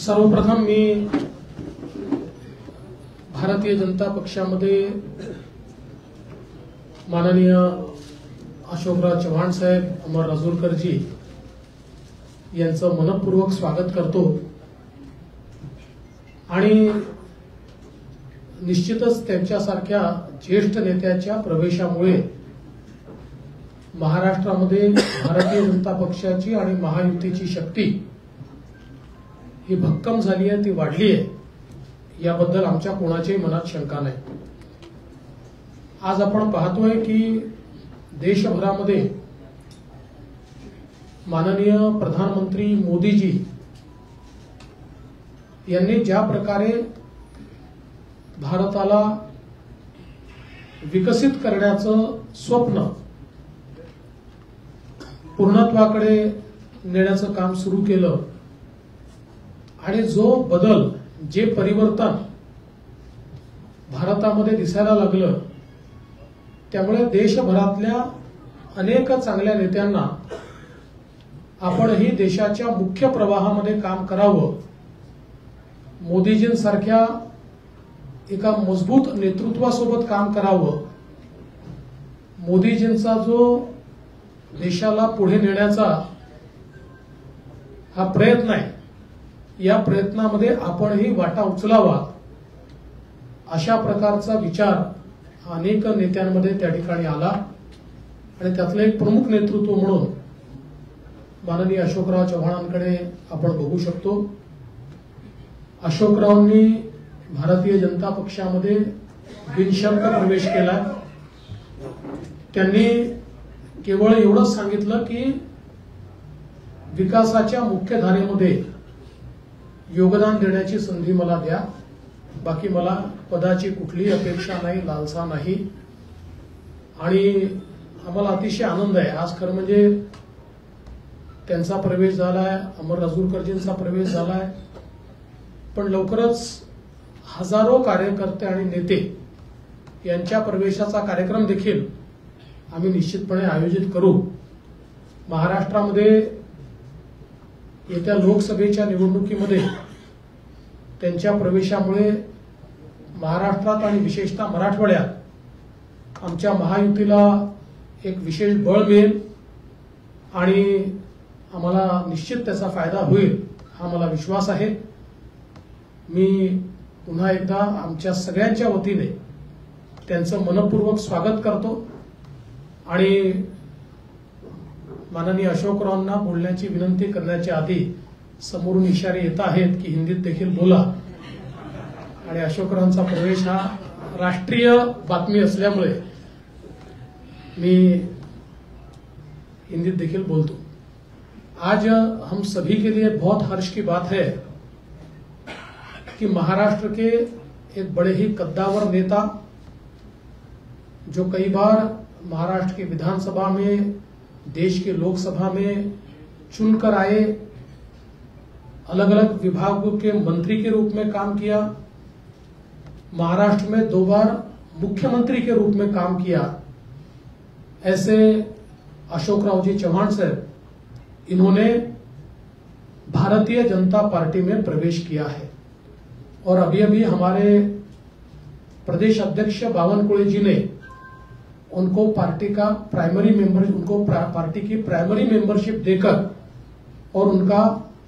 सर्वप्रथम मी भारतीय जनता पक्षामध्ये माननीय अशोकराव चव्हाण साहेब, अमर राजूरकरजी यांचं मनपूर्वक स्वागत करतो आणि निश्चितच त्यांच्यासारख्या ज्येष्ठ नेत्याच्या प्रवेशामुळे महाराष्ट्रामध्ये भारतीय जनता पक्षाची आणि महायुतीची शक्ती ही भक्कम झाली आहे, ती वाढली आहे, याबद्दल आमच्या कोणाच्याही मनात शंका नाही। आज आपण पाहतोय की देशभरामध्ये माननीय प्रधानमंत्री मोदीजी यांनी ज्या प्रकारे भारताला विकसित करण्याचं स्वप्न पूर्णत्वाकडे नेण्याचं काम सुरू केलं आणि जो बदल, जे परिवर्तन भारतामध्ये दिसायला लागलं, त्यामुळे देशभरातल्या अनेक चांगल्या नेत्यांना आपणही देशाच्या मुख्य प्रवाहामध्ये काम करावं, मोदीजींसारख्या एका मजबूत नेतृत्वासोबत काम करावं, मोदीजींचा जो देशाला पुढे नेण्याचा हा प्रयत्न आहे, या प्रयत्नामध्ये आपणही वाटा उचलावा, अशा प्रकारचा विचार अनेक नेत्यांमध्ये त्या ठिकाणी आला आणि त्यातलं एक प्रमुख नेतृत्व म्हणून माननीय अशोकराव चव्हाणांकडे आपण बघू शकतो। अशोकरावांनी भारतीय जनता पक्षामध्ये बिनशर्त प्रवेश केला। त्यांनी केवळ एवढंच सांगितलं की विकासाच्या मुख्य धारेमध्ये योगदान देण्याची संधी मला द्या, बाकी मला पदाची कुठलीही अपेक्षा नाही, लालसा नाही। आणि आम्हाला अतिशय आनंद आहे। आज खरं म्हणजे त्यांचा प्रवेश झालाय, अमर राजूरकरजींचा प्रवेश झालाय, पण लवकरच हजारो कार्यकर्ते आणि नेते यांच्या प्रवेशाचा कार्यक्रम देखील आम्ही निश्चितपणे आयोजित करू। महाराष्ट्रामध्ये येत्या लोकसभेच्या निवडणुकीमध्ये त्यांच्या प्रवेशामुळे महाराष्ट्रात आणि विशेषतः मराठवाड्यात आमच्या महायुतीला एक विशेष बळ मिळेल आणि आम्हाला निश्चित त्याचा फायदा होईल, हा मला विश्वास आहे। मी पुन्हा एकदा आमच्या सगळ्यांच्या वतीने त्यांचं मनपूर्वक स्वागत करतो आणि माननीय अशोकरावांना बोलण्याची विनंती करण्याच्या आधी समोरून इशारे येत आहेत की हिंदीत देखील बोला, आणि अशोकरावांचा प्रवेश हा राष्ट्रीय बातमी असल्यामुळे मी हिंदीत देखील बोलतो। आज हम सभी के लिए बहुत हर्ष की बात है कि महाराष्ट्र के एक बड़े ही कद्दावर नेता, जो कई बार महाराष्ट्र की विधानसभा में, देश के लोकसभा में चुनकर आए, अलग अलग विभागों के मंत्री के रूप में काम किया, महाराष्ट्र में 2 बार मुख्यमंत्री के रूप में काम किया, ऐसे अशोकराव जी चव्हाण साहब, इन्होंने भारतीय जनता पार्टी में प्रवेश किया है। और अभी अभी हमारे प्रदेश अध्यक्ष बावनकुळे जी ने उनको पार्टी का प्राइमरी मेंबर, उनको पार्टी की प्राइमरी मेंबरशिप देकर और उनका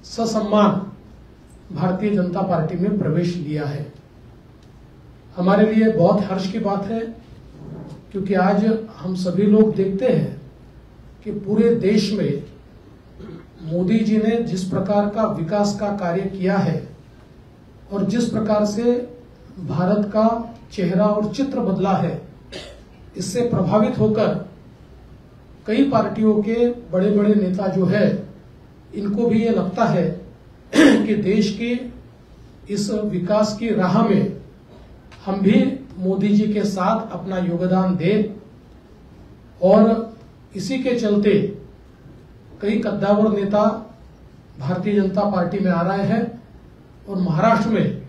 ससम्मान भारतीय जनता पार्टी में प्रवेश लिया है। हमारे लिए बहुत हर्ष की बात है, क्योंकि आज हम सभी लोग देखते हैं कि पूरे देश में मोदी जी ने जिस प्रकार का विकास का कार्य किया है और जिस प्रकार से भारत का चेहरा और चित्र बदला है, इससे प्रभावित होकर कई पार्टियों के बड़े बड़े नेता जो है, इनको भी ये लगता है कि देश की इस विकास की राह में हम भी मोदी जी के साथ अपना योगदान दें, और इसी के चलते कई कद्दावर नेता भारतीय जनता पार्टी में आ रहे हैं। और महाराष्ट्र में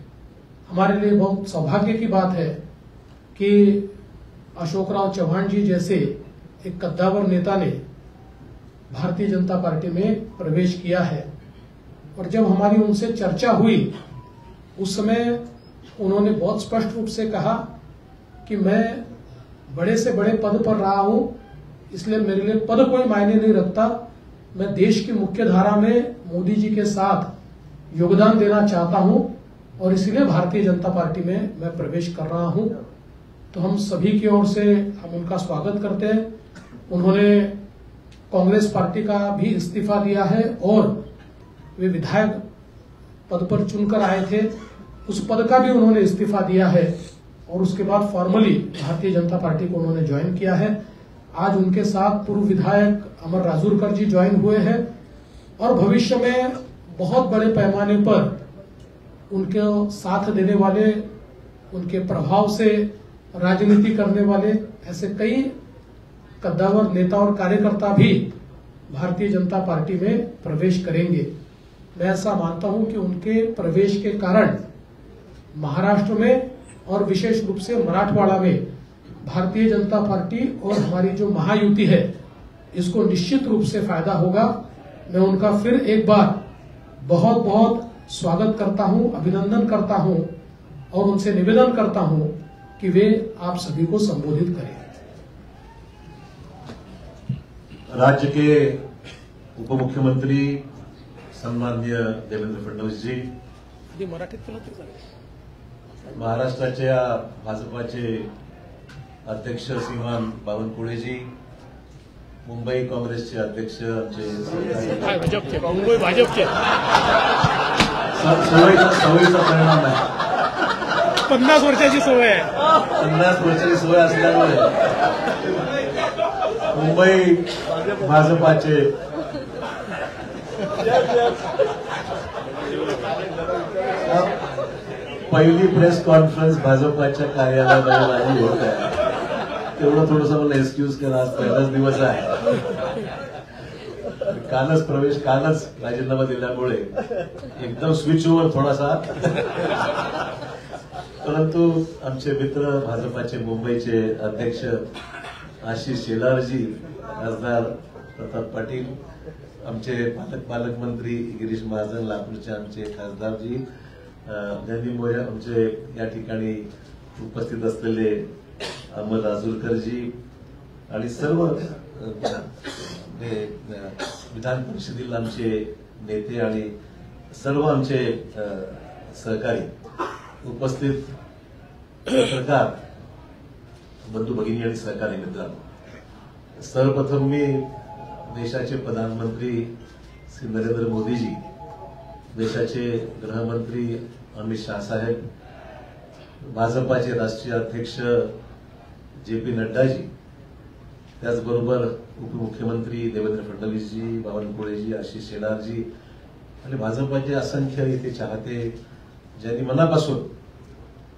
हमारे लिए बहुत सौभाग्य की बात है कि अशोकराव चव्हाण जी जैसे एक कद्दावर नेता ने भारतीय जनता पार्टी में प्रवेश किया है। और जब हमारी उनसे चर्चा हुई उस समय उन्होंने बहुत स्पष्ट रूप से कहा कि मैं बड़े से बड़े पद पर रहा हूं, इसलिए मेरे लिए पद कोई मायने नहीं रखता। मैं देश की मुख्य धारा में मोदी जी के साथ योगदान देना चाहता हूं और इसलिए भारतीय जनता पार्टी में मैं प्रवेश कर रहा हूं। तो हम सभी की ओर से हम उनका स्वागत करते हैं। उन्होंने कांग्रेस पार्टी का भी इस्तीफा दिया है और वे विधायक पद पर चुनकर आए थे, उस पद का भी उन्होंने इस्तीफा दिया है और उसके बाद फॉर्मली भारतीय जनता पार्टी को उन्होंने ज्वाइन किया है। आज उनके साथ पूर्व विधायक अमर राजूरकर जी ज्वाइन हुए हैं और भविष्य में बहुत बड़े पैमाने पर उनके साथ देने वाले, उनके प्रभाव से राजनीति करने वाले ऐसे कई कद्दावर नेता और कार्यकर्ता भी भारतीय जनता पार्टी में प्रवेश करेंगे। मैं ऐसा मानता हूं कि उनके प्रवेश के कारण महाराष्ट्र में और विशेष रूप से मराठवाड़ा में भारतीय जनता पार्टी और हमारी जो महायुति है इसको निश्चित रूप से फायदा होगा। मैं उनका फिर एक बार बहुत बहुत स्वागत करता हूं, अभिनंदन करता हूं और उनसे निवेदन करता हूं कि वे आप सभी को संबोधित करें। राज्य के उप मुख्यमंत्री सन्माननीय देवेंद्र फडणवीस जी, महाराष्ट्राच्या भाजपाचे अध्यक्ष श्रीमान बावनकुळे जी, मुंबई काँग्रेसचे अध्यक्ष आमचे मुंबई भाजपचे सवयीचा परिणाम आहे, 50 वर्षाची सवय आहे, 50 वर्षाची सवय असल्यामुळे मुंबई भाजपाचे पहिली प्रेस कॉन्फरन्स भाजपाच्या कार्यालयामध्ये माझी होत आहे, तेवढं थोडंसं मला एक्सक्यूज करा, आज पहिलाच दिवस आहे, कालच राजीनामा दिल्यामुळे एकदम स्विच ओव्हर थोडासा, परंतु आमचे मित्र भाजपाचे मुंबईचे अध्यक्ष आशिष शेलारजी, खासदार प्रताप पाटील, आमचे पालकमंत्री गिरीश महाजन, लातूरचे आमचे खासदारजी, ज्यांनी मोया आमचे या ठिकाणी उपस्थित असलेले अमर राजूरकरजी आणि सर्व विधान परिषदेला आमचे नेते आणि सर्व आमचे सहकारी उपस्थित पत्रकार बंधू भगिनी आणि सहकारी मित्रांनो, सर्वप्रथम मी देशाचे प्रधानमंत्री श्री नरेंद्र मोदीजी, देशाचे गृहमंत्री अमित शाह साहेब, भाजपाचे राष्ट्रीय अध्यक्ष जे.पी. नड्डाजी, त्याचबरोबर उपमुख्यमंत्री देवेंद्र फडणवीसजी, बावनकुळेजी, आशिष शेलारजी आणि भाजपाचे असंख्य इथे चाहते, ज्यांनी मनापासून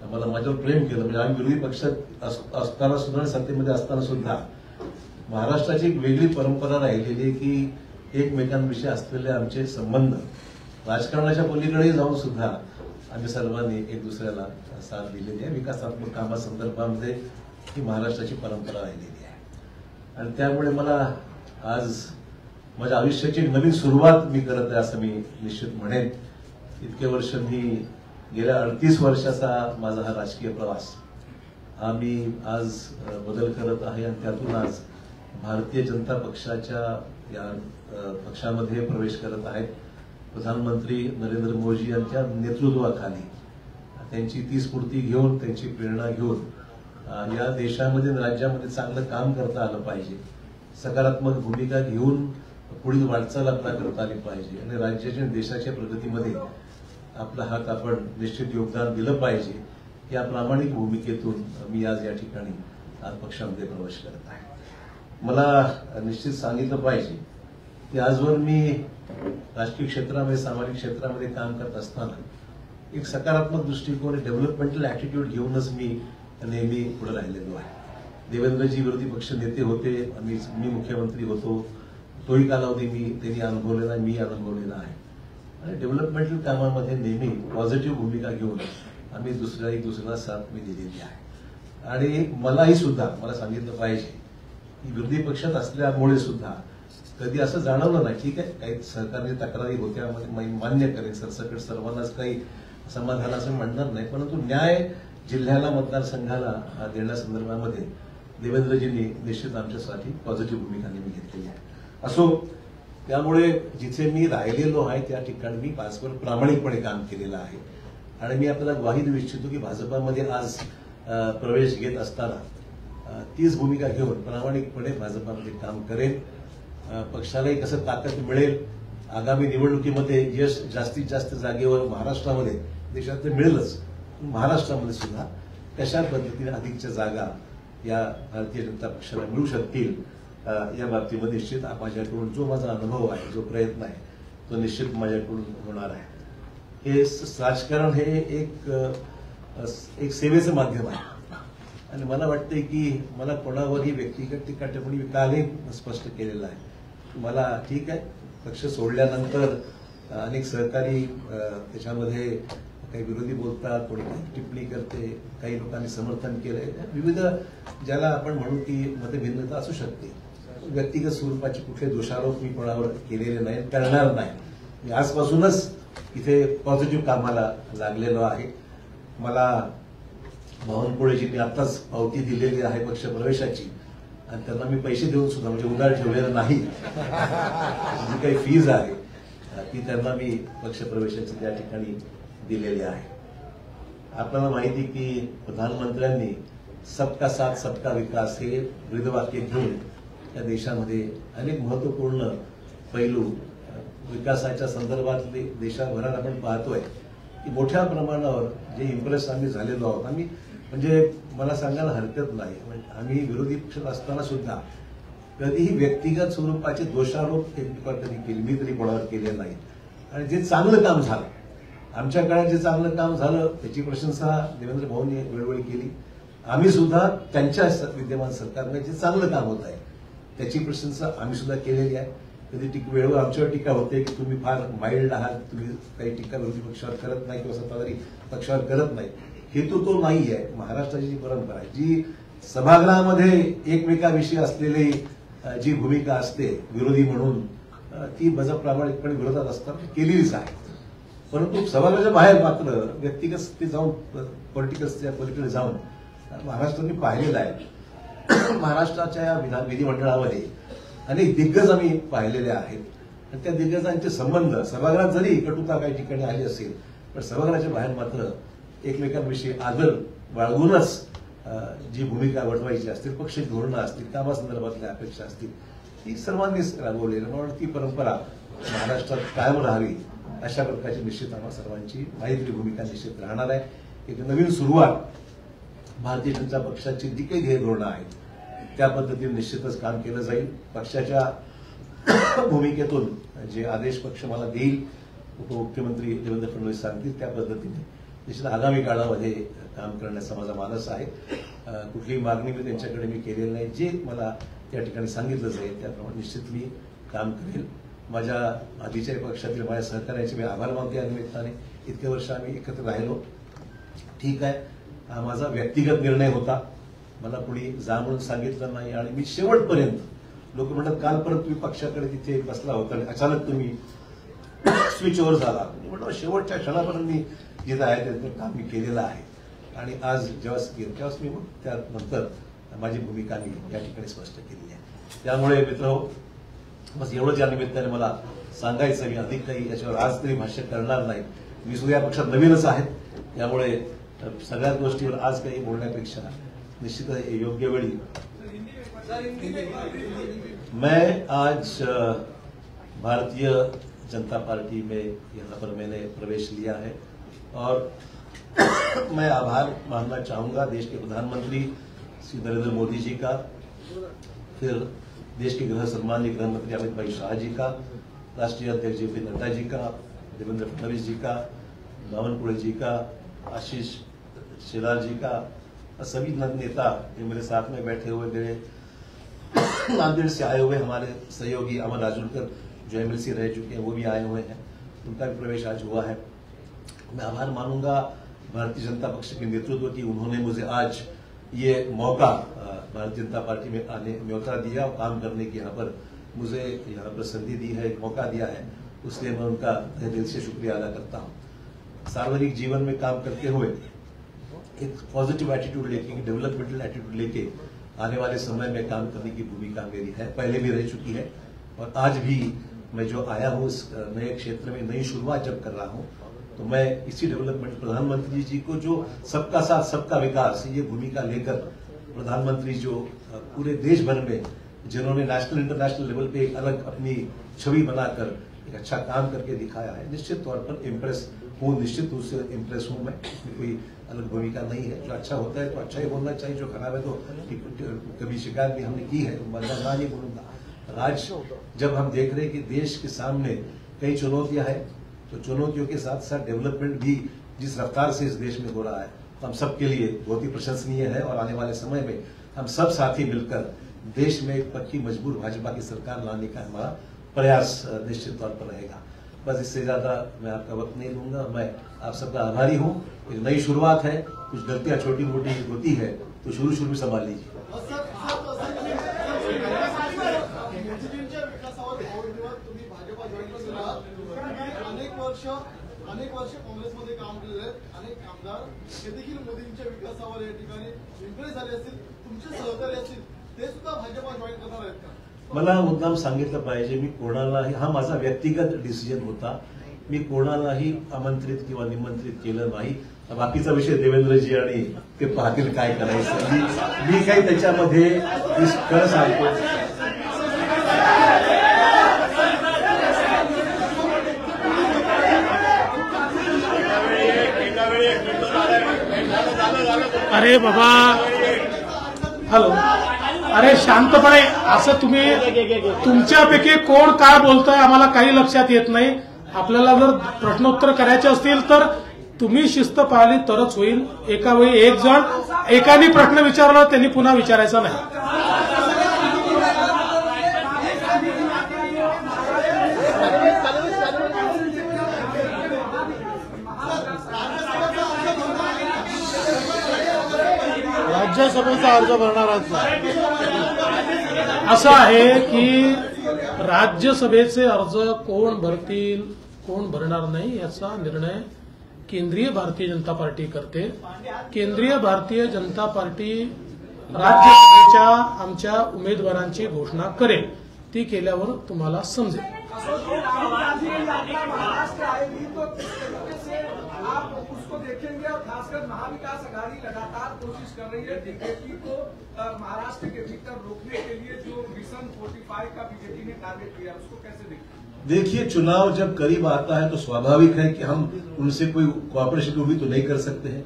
आम्हाला माझ्यावर प्रेम केलं। म्हणजे आम्ही विरोधी पक्षात असताना सुद्धा, सत्तेमध्ये असताना सुद्धा महाराष्ट्राची एक वेगळी परंपरा राहिलेली आहे की एकमेकांविषयी असलेले आमचे संबंध राजकारणाच्या पलीकडे जाऊन सुद्धा आम्ही सर्वांनी एक दुसऱ्याला साथ दिलेली आहे। विकासात्मक कामासंदर्भामध्ये ही महाराष्ट्राची परंपरा राहिलेली आहे आणि त्यामुळे मला आज माझ्या आयुष्याची नवीन सुरुवात मी करत आहे असं मी निश्चित म्हणेन। इतके वर्ष मी गेल्या 38 वर्षाचा माझा हा राजकीय प्रवास हा मी आज बदल करत आहे आणि त्यातून आज भारतीय जनता पक्षाच्या या पक्षामध्ये प्रवेश करत आहे। प्रधानमंत्री नरेंद्र मोदी यांच्या नेतृत्वाखाली त्यांची ती स्फूर्ती घेऊन, त्यांची प्रेरणा घेऊन या देशामध्ये राज्यामध्ये चांगलं काम करता आलं पाहिजे, सकारात्मक भूमिका घेऊन पुढील वाटचाल आपला करता आली पाहिजे आणि राज्याच्या देशाच्या प्रगतीमध्ये आपला हात आपण निश्चित योगदान दिलं पाहिजे। या प्रामाणिक भूमिकेतून मी आज या ठिकाणी आज पक्षामध्ये प्रवेश करत आहे। मला निश्चित सांगितलं पाहिजे की आजवर मी राजकीय क्षेत्रामध्ये, सामाजिक क्षेत्रामध्ये काम करत असताना एक सकारात्मक दृष्टिकोन, डेव्हलपमेंटल ऍटिट्यूड घेऊनच मी नेहमी पुढे राहिलेलो आहे। देवेंद्रजी विरोधी पक्ष नेते होते, मी मुख्यमंत्री होतो, तोही कालावधी त्यांनी अनुभवलेला, मी अनुभवलेला आहे आणि डेव्हलपमेंटल कामामध्ये नेहमी पॉझिटिव्ह भूमिका घेऊन आम्ही एक दुसऱ्याला साथ मी दिलेली आहे। आणि मलाही सुद्धा मला सांगितलं पाहिजे की विरोधी पक्षात असल्यामुळे सुद्धा कधी असं जाणवलं नाही. ठीक आहे, काही सरकारने तक्रारी होत्या, मान्य करेन, सरसकट सर्वांनाच काही समाधानाचं म्हणणार नाही, परंतु न्याय जिल्ह्याला मतदारसंघाला देण्यासंदर्भामध्ये देवेंद्रजींनी निश्चित आमच्यासाठी पॉझिटिव्ह भूमिका नेहमी घेतलेली आहे. असो, त्यामुळे जिथे मी राहिलेलो आहे त्या ठिकाणी मी पासवर प्रामाणिकपणे काम केलेलं आहे आणि मी आपल्याला ग्वाही देऊ इच्छितो की भाजपामध्ये आज प्रवेश घेत असताना तीच भूमिका घेऊन प्रामाणिकपणे भाजपामध्ये काम करेन. पक्षालाही कसं ताकद मिळेल, आगामी निवडणुकीमध्ये यश जास्तीत जास्त जागेवर महाराष्ट्रामध्ये, देशात तर मिळेलच, महाराष्ट्रामध्ये सुद्धा कशा पद्धतीने अधिकच्या जागा या भारतीय जनता पक्षाला मिळू शकतील या बाबतीमध्ये निश्चित माझ्याकडून जो माझा अनुभव आहे, जो प्रयत्न आहे, तो निश्चित माझ्याकडून होणार आहे. हे राजकारण हे एक सेवेचं माध्यम आहे आणि मला वाटतंय की मला कोणावरही व्यक्तिगत टीका टिप्पणी कालही स्पष्ट केलेलं आहे. मला ठीक आहे, पक्ष सोडल्यानंतर अनेक सहकारी त्याच्यामध्ये काही विरोधी बोलतात, कोणी काही टिप्पणी करते, काही लोकांनी समर्थन केलंय, विविध ज्याला आपण म्हणू की मतभिन्नता असू शकते. व्यक्तिगत स्वरूपाचे कुठले दोषारोप मी कोणावर केलेले नाही, करणार नाही. मी आजपासूनच इथे पॉझिटिव्ह कामाला लागलेलो आहे. मला बावनकुळेजींनी आताच पावती दिलेली आहे पक्ष प्रवेशाची आणि त्यांना मी पैसे देऊन सुद्धा, म्हणजे उधार ठेवलेलं नाही, जी काही फीज आहे ती त्यांना मी पक्ष प्रवेशाची त्या ठिकाणी दिलेली आहे. आपल्याला माहिती की प्रधानमंत्र्यांनी सबका साथ सबका विकास हे ब्रीदवाक्य घेऊन या देशामध्ये अनेक महत्वपूर्ण पैलू विकासाच्या संदर्भातले देशाभरात आपण पाहतोय की मोठ्या प्रमाणावर जे इम्प्रेस आम्ही झालेलो आहोत. आम्ही म्हणजे मला सांगायला हरकत नाही, आम्ही विरोधी पक्षात असताना सुद्धा कधीही व्यक्तिगत स्वरूपाचे दोषारोप कधी केले, मी तरी कोणावर केले नाही. आणि जे चांगलं काम झालं, आमच्या काळात जे चांगलं काम झालं त्याची प्रशंसा देवेंद्र भाऊंनी वेळोवेळी केली. आम्ही सुद्धा त्यांच्या विद्यमान सरकारने जे चांगलं काम होत आहे त्याची प्रशंसा आम्ही सुद्धा केलेली आहे. कधी वेळेवर आमच्यावर टीका होते की तुम्ही फार माइल्ड आहात, तुम्ही काही टीका विरोधी पक्षावर करत नाही किंवा सत्ताधारी पक्षावर करत नाही. हेतू तो नाही आहे. महाराष्ट्राची जी परंपरा आहे, जी सभागृहामध्ये एकमेकाविषयी असलेली जी भूमिका असते विरोधी म्हणून, ती प्रामाणिकपणे विरोधात असताना केलेलीच आहे. परंतु सभागृहाच्या बाहेर मात्र व्यक्तिगत स्थिती जाऊन, पॉलिटिकल जाऊन महाराष्ट्राने पाहिलेलं आहे. महाराष्ट्राच्या या विधिमंडळामध्ये अनेक दिग्गज आम्ही पाहिलेले आहेत आणि त्या दिग्गजांचे संबंध सभागृहात जरी कटुता काही ठिकाणी आली असेल, पण सभागृहाच्या बाहेर मात्र एकमेकांविषयी आदर बाळगूनच जी भूमिका वठवायची असतील, पक्ष धोरणं असतील, कामासंदर्भातल्या अपेक्षा असतील, ती सर्वांनीच राबवलेली. म्हणून ती परंपरा महाराष्ट्रात कायम राहावी अशा प्रकारची निश्चित आम्हा सर्वांची मैत्री भूमिका निश्चित राहणार आहे. एक नवीन सुरुवात भारतीय जनता पक्षाची जी काही ध्येय धोरणं आहेत त्या पद्धतीने निश्चितच काम केलं जाईल. पक्षाच्या भूमिकेतून जे आदेश पक्ष मला देईल, उपमुख्यमंत्री देवेंद्र फडणवीस सांगतील त्या पद्धतीने निश्चित आगामी काळामध्ये काम करण्याचा माझा मानस आहे. कुठलीही मागणी मी त्यांच्याकडे मी केलेली नाही. जे मला त्या ठिकाणी सांगितलं जाईल त्याप्रमाणे निश्चित मी काम करेल. माझ्या आधीच्या पक्षातील माझ्या सहकार्याचे मी आभार मानते. या निमित्ताने इतके वर्ष आम्ही एकत्र राहिलो. ठीक आहे, हा माझा व्यक्तिगत निर्णय होता, मला कुणी जा म्हणून सांगितलं नाही आणि मी शेवटपर्यंत, लोक म्हणतात काल परत तुम्ही पक्षाकडे तिथे बसला होता आणि अचानक तुम्ही स्विच ओव्हर झाला. म्हणलं शेवटच्या क्षणापर्यंत मी जिथं आहे त्याचं काम मी केलेलं आहे आणि आज जेव्हा मी त्यानंतर माझी भूमिका मी या ठिकाणी स्पष्ट केलेली आहे. त्यामुळे मित्र, बस एवढंच या निमित्ताने मला सांगायचं. मी अधिक काही याच्यावर आज तरी भाष्य करणार नाही. मी सुद्धा या पक्षात नवीनच आहे, त्यामुळे सगळ्याच गोष्टीवर आज काही बोलण्यापेक्षा निश्चित योग्य वेळी. मैं आज भारतीय जनता पार्टी में यहाँ पर मैंने प्रवेश लिया है और मैं आभार मानना चाहूंगा देश के प्रधानमंत्री श्री नरेंद्र मोदी जी का, फिर देश के सम्माननीय गृह मंत्री अमित भाई शाह जी का, राष्ट्रीय अध्यक्ष जे पी नड्डा जी का, देवेंद्र फडणवीस जी का, बावनकुळे जी का, आशीष शेलार जी का, सभी नेता जो मेरे साथ में बैठे हुए, मेरे नांदेड़ से आए हुए हमारे सहयोगी अमर राजूरकर जो एमएलसी रह चुके हैं वो भी आए हुए हैं, उनका भी प्रवेश आज हुआ है. मैं आभार मानूंगा भारतीय जनता पक्ष के नेतृत्व की, उन्होंने मुझे आज ये मौका भारतीय जनता पार्टी में आने न्योता दिया और काम करने की यहाँ पर मुझे यहाँ पर संधि दी है, एक मौका दिया है, उसलिए मैं उनका दिल से शुक्रिया अदा करता हूँ। सार्वजनिक जीवन में काम करते हुए एक पॉजिटिव एटीट्यूड लेके, डेवलपमेंटल एटीट्यूड लेके आने वाले समय में काम करने की भूमिका मेरी है, पहले भी रह चुकी है और आज भी मैं जो आया हूँ इस नए क्षेत्र में नई शुरुआत जब कर रहा हूँ तो मैं इसी डेवलपमेंट, प्रधानमंत्री जी को जो सबका साथ सबका विकास ये भूमिका लेकर प्रधानमंत्री जो पूरे देश भर में जिन्होंने नेशनल इंटरनेशनल लेवल पे एक अलग अपनी छवि बनाकर एक अच्छा काम करके दिखाया है, निश्चित तौर पर इम्प्रेस हूँ, निश्चित रूप से इम्प्रेस हूँ मैं। कोई अलग भूमिका नहीं है, जो अच्छा होता है तो अच्छा ही बोलना चाहिए, जो खराब है तो कभी शिकायत भी हमने की है, मैं नहीं बोलूंगा। आज जब हम देख रहे हैं कि देश के सामने कई चुनौतियां हैं, तो चुनौतियों के साथ साथ डेवलपमेंट भी जिस रफ्तार से इस देश में हो रहा है हम सबके लिए बहुत ही प्रशंसनीय है और आने वाले समय में हम सब साथी मिलकर देश में एक पक्की मजबूत भाजपा की सरकार लाने का हमारा प्रयास निश्चित तौर पर रहेगा। बस इससे ज्यादा मैं आपका वक्त नहीं लूंगा। मैं आप सबका आभारी हूँ। एक नई शुरुआत है, कुछ गलतियां छोटी मोटी होती है तो शुरू में संभाल लीजिए। अनेक वर्ष काँग्रेसमध्ये काम केलेले आहेत, अनेक आमदार हे देखील मोदींच्या विकासावर या ठिकाणी इम्प्रेस झाले असतील, तुमचे सहकारी असतील, ते सुद्धा भाजपा जॉईन करणार आहेत का? मला मुद्दाम सांगितलं पाहिजे, मी कोणालाही, हा माझा व्यक्तिगत डिसिजन होता, मी कोणालाही आमंत्रित किंवा निमंत्रित केलं नाही। बाकीचा विषय देवेंद्रजी आणि ते पाहतील काय करायचं। मी काही त्याच्यामध्ये खरं सांगतो, अरे बाबा, हॅलो, अरे शांतपणे असं तुम्ही तुमच्यापैकी कोण काय बोलतोय आम्हाला काही लक्षात येत नाही। आपल्याला जर प्रश्नोत्तर करायचे असतील तर तुम्ही शिस्त पाळली तरच होईल। एका वेळी एक जण एकाने प्रश्न विचारला त्यांनी पुन्हा विचारायचा नाही। राज्यसभेचा अर्ज भरणार असं आहे की राज्यसभेचे अर्ज कोण भरतील कोण भरणार नाही याचा निर्णय केंद्रीय भारतीय जनता पार्टी करते। केंद्रीय भारतीय जनता पार्टी राज्यसभेच्या आमच्या उमेदवारांची घोषणा करेल, ती केल्यावर तुम्हाला समजेल। आप उसको देखेंगे और खासकर महाविकास आघाड़ी लगातार कोशिश कर रही है बीजेपी को महाराष्ट्र के भीतर रोकने के लिए, जो मिशन 45 का बीजेपी ने टारगेट किया, उसको कैसे देखते? देखिए, चुनाव जब करीब आता है तो स्वाभाविक है कि हम उनसे कोई कोऑपरेशन की उम्मीद तो नहीं कर सकते हैं।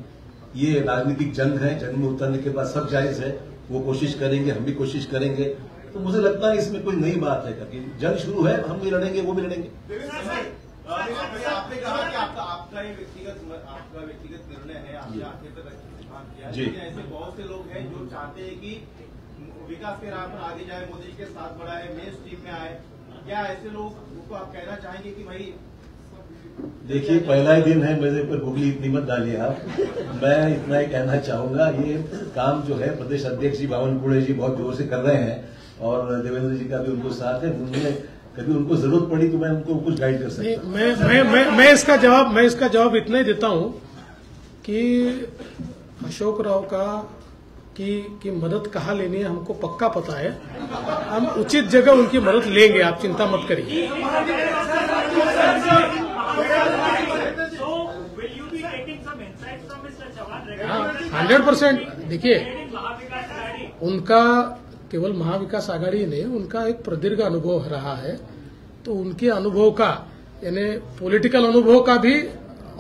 ये राजनीतिक जंग है, जंग में उतरने के बाद सब जायज है, वो कोशिश करेंगे, हम भी कोशिश करेंगे। तो मुझे लगता है इसमें कोई नई बात है कि जंग शुरू है, हम भी लड़ेंगे, वो भी लड़ेंगे। आपने कहा कि आपका व्यक्तिगत निर्णय है, आपने आखिर तक काम किया, लेकिन ऐसे बहुत से लोग हैं जो चाहते हैं कि विकास के राह पर आगे जाए, मोदी के साथ बढ़ाए, मेन स्ट्रीम में आए। क्या ऐसे लोग को आप कहना चाहेंगे कि भाई? देखिए, पहला ही दिन है, मेरे पर गुगली इतनी मत डालिए आप। मैं इतना ही कहना चाहूंगा, ये काम जो है प्रदेश अध्यक्ष जी बावनकुळे जी बहुत जोर से कर रहे हैं और देवेंद्र जी का भी उनको साथ है। उन्होंने कभी उनको जरूरत पड़ी तो मैं उनको कुछ गाइड कर सकता हूं। मैं इसका जवाब इतना ही देता हूं कि अशोक राव का की मदद कहाँ लेनी है हमको पक्का पता है। हम उचित जगह उनकी मदद लेंगे, आप चिंता मत करिए। 100%। देखिए, उनका केवल महाविकास आघाड़ी ने उनका एक प्रदीर्घ अनुभव रहा है, तो उनके अनुभव का यानी पॉलिटिकल अनुभव का भी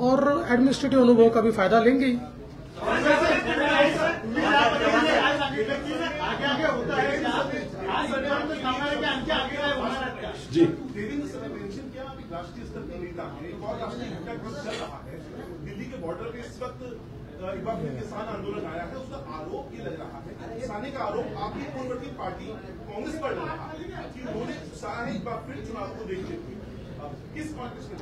और एडमिनिस्ट्रेटिव अनुभव का भी फायदा लेंगे। जी, राष्ट्रीय स्तर के नेता हैं और राष्ट्रीय घटनाक्रम चल रहा है। दिल्ली के बॉर्डर पे इस वक्त एक बार फिर किसान आंदोलन आया है, उसका आरोप ये लग रहा है, किसानी का आरोप आपकी पूर्ववर्ती पार्टी कांग्रेस पर लग रहा है कि उन्होंने उत्साह एक बार फिर चुनाव को देखते हुए किस कॉन्टेक्स्ट में?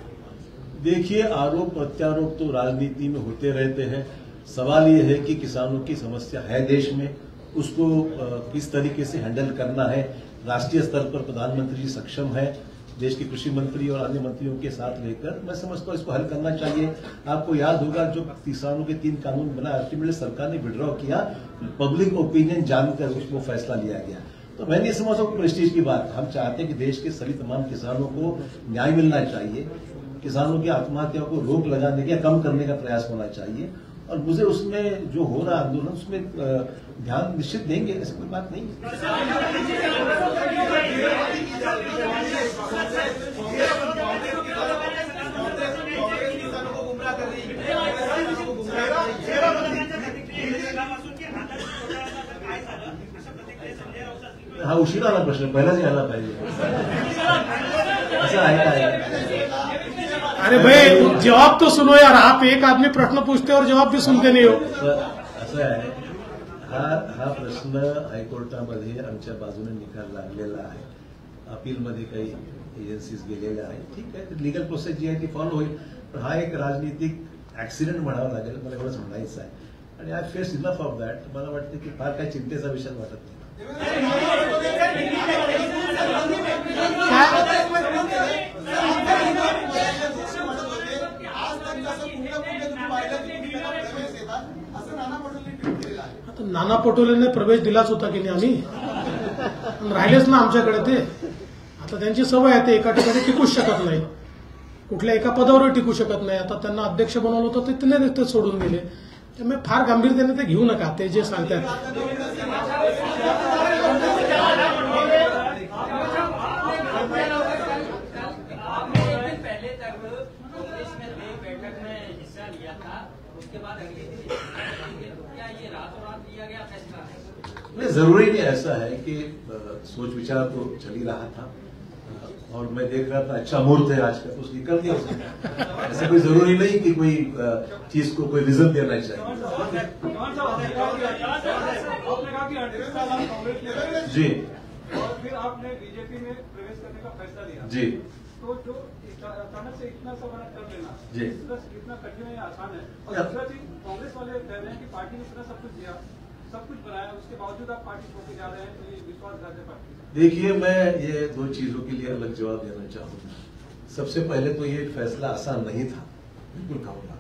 देखिए, आरोप प्रत्यारोप तो राजनीति में होते रहते हैं। सवाल ये है कि किसानों की समस्या है देश में, उसको किस तरीके से हैंडल करना है, राष्ट्रीय स्तर पर प्रधानमंत्री जी सक्षम है देश के कृषि मंत्री और अन्य मंत्रियों के साथ लेकर, मैं समझता हूँ इसको हल करना चाहिए। आपको याद होगा जो किसानों के 3 कानून बना, अल्टीमेटली सरकार ने विड्रॉ किया, पब्लिक ओपिनियन जानकर उसको फैसला लिया गया। तो मैं नहीं समझता हूँ प्रेस्टीज की बात। हम चाहते हैं कि देश के सभी तमाम किसानों को न्याय मिलना चाहिए, किसानों की आत्महत्याओं को रोक लगाने का, कम करने का प्रयास होना चाहिए। और मुझे उसमें जो हो रहा आंदोलन उसमें ध्यान निश्चित देंगे, ऐसी कोई बात नहीं। हा उशीर आला प्रश्न, पहिलाच यायला पाहिजे, असं आहे काय? अरे भाई जवाब तो सुनो यार, आप एक आदमी प्रश्न पूछते और जवाब भी सुनते नहीं हो। असं आहे, हा प्रश्न हायकोर्टामध्ये आमच्या बाजूने निकाल लागलेला आहे, अपीलमध्ये काही एजन्सीज गेलेल्या आहेत, ठीक आहे, लीगल प्रोसेस जी आहे ती फॉलो होईल, पण हा एक राजनीतिक ऍक्सिडेंट म्हणावा लागेल, मला एवढंच म्हणायचं आहे। आणि I face enough of that, मला वाटतं की फार काही चिंतेचा विषय वाटत नाही। नाना पटोलेंनी प्रवेश दिलाच होता की नाही आम्ही, राहिलेच ना आमच्याकडे ते। आता त्यांची सवय आहे, ते एका ठिकाणी टिकूच शकत नाही, कुठल्या एका पदावर टिकू शकत नाही। आता त्यांना अध्यक्ष बनवलं होतं ते तिने ते सोडून गेले, त्यामुळे फार गांभीर्याने ते घेऊ नका, ते जे सांगतात। नहीं, जरूरी नहीं ऐसा है कि सोच विचार तो चल ही रहा था और मैं देख रहा था अच्छा मुहूर्त है आज का, तो निकल गया उसमें। ऐसा कोई जरूरी नहीं कि कोई चीज को कोई रिजल्ट देना चाहिए। जी, और फिर आपने बीजेपी में प्रवेश करने का फैसला लिया जी, तो जो अचानक से इतना सा बड़ा कर लेना जी, इतना कठिन है या आसान है? और दूसरा चीज, कांग्रेस वाले कह रहे हैं कि पार्टी ने इतना सब कुछ दिया, सब कुछ बनाया, उसके बावजूद आप पार्टी छोड़ के जा रहे हैं, तो ये विश्वासघात है पार्टी। देखिए, मैं ये 2 चीजों के लिए अलग जवाब देना चाहूंगा। सबसे पहले तो ये फैसला आसान नहीं था, बिल्कुल कहूंगा,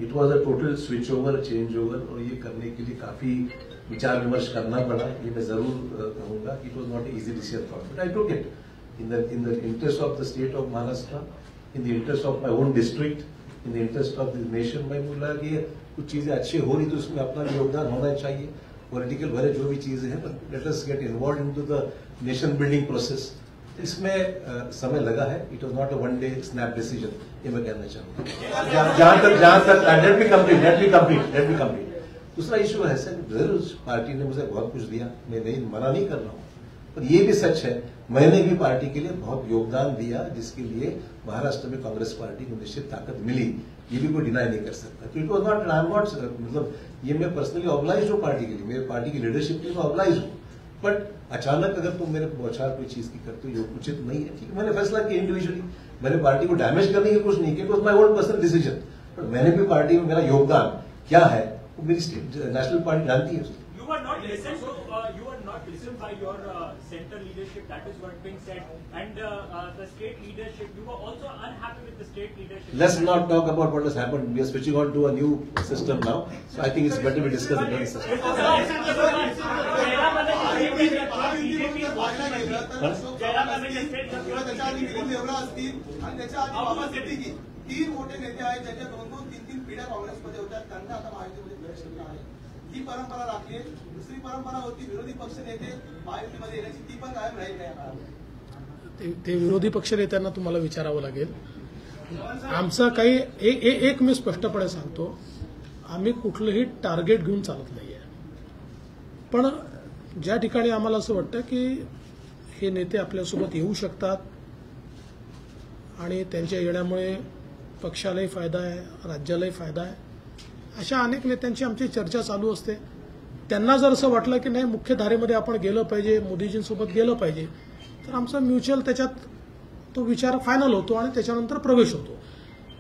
it was a total switch over, change over, और ये करने के लिए काफी विचार विमर्श करना पड़ा, ये मैं जरूर कहूंगा। It was not easy decision for me, but I took it in the interest of the state of Maharashtra, in the interest of my own district, in the interest of the nation। मैं बोला कि कुछ चीजें अच्छी हो रही तो उसमें अपना भी योगदान होना चाहिए, पॉलिटिकल भरे जो भी चीजें हैं, let us get involve into the nation building process. इसमें समय लगा है, it was not a one day snap decision, ये मैं कहना चाहूंगा। जहां तक लेट बी कंप्लीट। दूसरा इशू है सर, जरूर पार्टी ने मुझे बहुत कुछ दिया, मैं नहीं मना नहीं कर रहा हूँ, पर ये भी सच है मैंने भी पार्टी के लिए बहुत योगदान दिया, जिसके लिए महाराष्ट्र में कांग्रेस पार्टी को निश्चित ताकत मिली, ये भी कोई डिनाई नहीं कर सकता। तो it was not, I am not, मतलब ये मैं पर्सनली ऑब्लाइज हूँ पार्टी के लिए, मेरे पार्टी की लीडरशिप के लिए ऑब्लाइज हूँ, बट अचानक अगर तुम मेरे बौछार कोई चीज की करते हो ये उचित नहीं है। ठीक है, मैंने फैसला किया इंडिविजुअली, मैंने पार्टी को डैमेज करने की कुछ नहीं किया, it was my own personal decision, but मैंने भी पार्टी में मेरा योगदान क्या है वो मेरी नेशनल पार्टी जानती है। You are not listened by your center leadership. That is what being said, and the state leadership. You were also unhappy with the state leadership. Let's not talk about what has happened. We are switching on to a new system now, so I think it's better we discuss the current system. तीन मोठे नेते आहेत ज्यांच्या 2-2-3-3 पिढ्या काँग्रेसमध्ये होत्या, त्यांना आता महायुतीमध्ये प्रवेश करणार आहे, ही परंपरा राखली। दुसरी परंपरा होती विरोधी पक्ष नेते महायुतीमध्ये येण्याची, ती पण कायम राहील का? ते विरोधी पक्ष नेत्यांना तुम्हाला विचारावं लागेल। आमचं काही एक मी स्पष्टपणे सांगतो, आम्ही कुठलंही टार्गेट घेऊन चालत नाहीये, पण ज्या ठिकाणी आम्हाला असं वाटतं की हे नेते आपल्यासोबत येऊ शकतात आणि त्यांच्या येण्यामुळे पक्षालाही फायदा आहे, राज्यालाही फायदा आहे, अशा अनेक नेत्यांची आमची चर्चा चालू असते। त्यांना जर असं वाटलं की नाही मुख्य धारेमध्ये आपण गेलं पाहिजे, मोदीजींसोबत गेलं पाहिजे, तर आमचा म्युच्युअल त्याच्यात तो विचार फायनल होतो आणि त्याच्यानंतर प्रवेश होतो।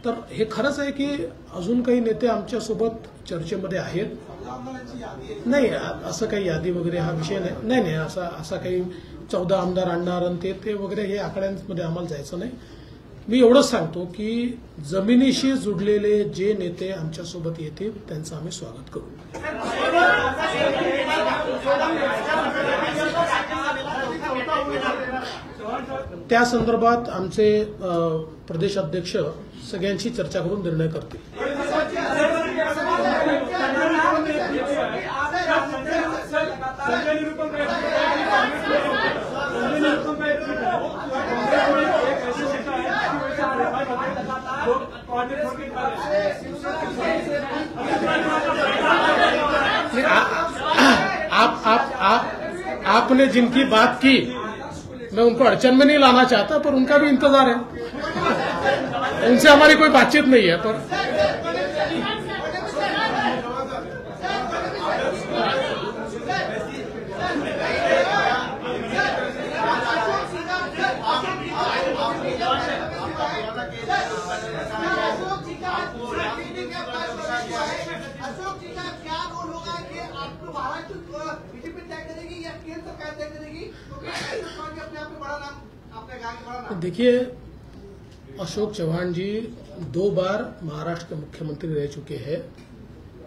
तर हे खरंच आहे की अजून काही नेते आमच्यासोबत चर्चेमध्ये आहेत। नाही, असं काही यादी वगैरे हा विषय नाही, असा काही 14 आमदार आणणार आणि ते वगैरे हे आकड्यांमध्ये आम्हाला जायचं नाही. मी एवढंच सांगतो की जमिनीशी जुडलेले जे नेते आमच्यासोबत येतील त्यांचं आम्ही स्वागत करू. त्या संदर्भात आमचे प्रदेश अध्यक्ष सगळ्यांशी चर्चा करून निर्णय करतील. आपने जिनकी बात की मैं उनको अड़चन में नहीं लाना चाहता, पर उनका भी इंतजार है, उनसे हमारी कोई बातचीत नहीं है. पर अशोक जी का क्या रोल होगा कि आपको महाराष्ट्र बीजेपी तय करेगी या केंद्र सरकार तय करेगी, क्योंकि अपने आप में बड़ा नाम आपने कहा कि बड़ा नाम. देखिए, अशोक चौहान जी 2 बार महाराष्ट्र के मुख्यमंत्री रह चुके हैं,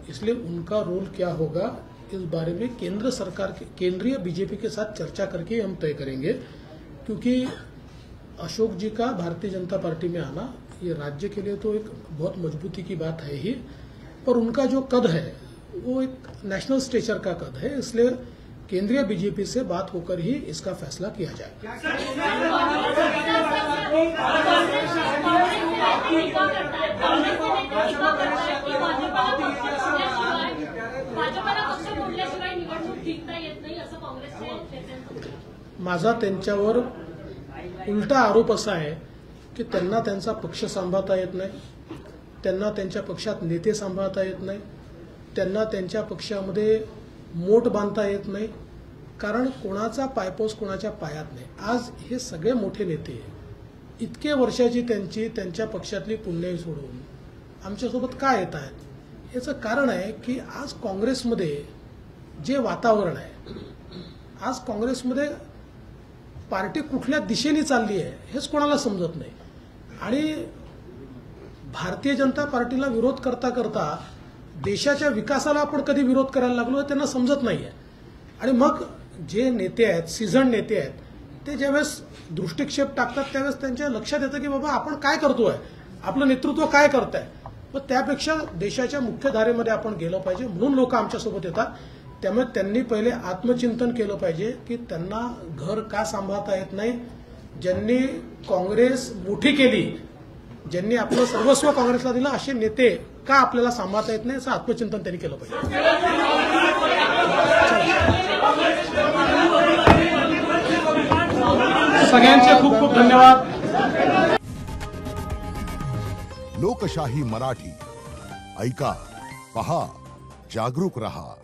इसलिए उनका रोल क्या होगा इस बारे में केंद्र सरकार के केंद्रीय बीजेपी के साथ चर्चा करके हम तय करेंगे. क्योंकि अशोक जी का भारतीय जनता पार्टी में आना ये राज्य के लिए तो एक बहुत मजबूती की बात है ही, पर उनका जो कद है वो एक नेशनल स्टेचर का कद है, इसलिए केंद्रीय बीजेपी से बात होकर ही इसका फैसला किया जाएगा. माझा त्यांच्यावर उलटा आरोप असा आहे की त्यांना त्यांचा पक्ष सांभाळता येत नाही, त्यांना त्यांच्या पक्षात नेते सांभाळता येत नाही, त्यांना त्यांच्या पक्षामध्ये मोठ बांधता येत नाही, कारण कोणाचा पायपोस कोणाच्या पायात नाही. आज हे सगळे मोठे नेते इतके वर्षाची त्यांच्या पक्षातली पुण्याई सोडून आमच्यासोबत का येत आहेत, याचं कारण आहे की आज काँग्रेसमध्ये जे वातावरण आहे, आज काँग्रेसमध्ये पार्टी कुठल्या दिशेने चालली आहे हेच कोणाला समजत नाही. आणि भारतीय जनता पार्टीला विरोध करता करता देशाच्या विकासाला आपण कधी विरोध करायला लागलो हे त्यांना समजत नाहीये. आणि मग जे नेते आहेत, सीझन नेते आहेत, ते ज्यावेळेस दृष्टिक्षेप टाकतात त्यावेळेस त्यांच्या लक्षात येतं की बाबा आपण काय करतोय, आपलं नेतृत्व काय करत आहे. पण त्यापेक्षा देशाच्या मुख्य धारेमध्ये आपण गेलो पाहिजे, म्हणून लोक आमच्यासोबत येतात. त्यामुळे त्यांनी पहिले आत्मचिंतन केलं पाहिजे की त्यांना घर का सांभाळता येत नाही, ज्यांनी काँग्रेस मोठी केली, ज्यांनी आपलं सर्वस्व काँग्रेसला दिलं, असे नेते का आपल्याला सांभाळता येत नाही, असं आत्मचिंतन त्यांनी केलं पाहिजे. सगळ्यांचे खूप खूप धन्यवाद. लोकशाही मराठी ऐका, पहा, जागरूक रहा.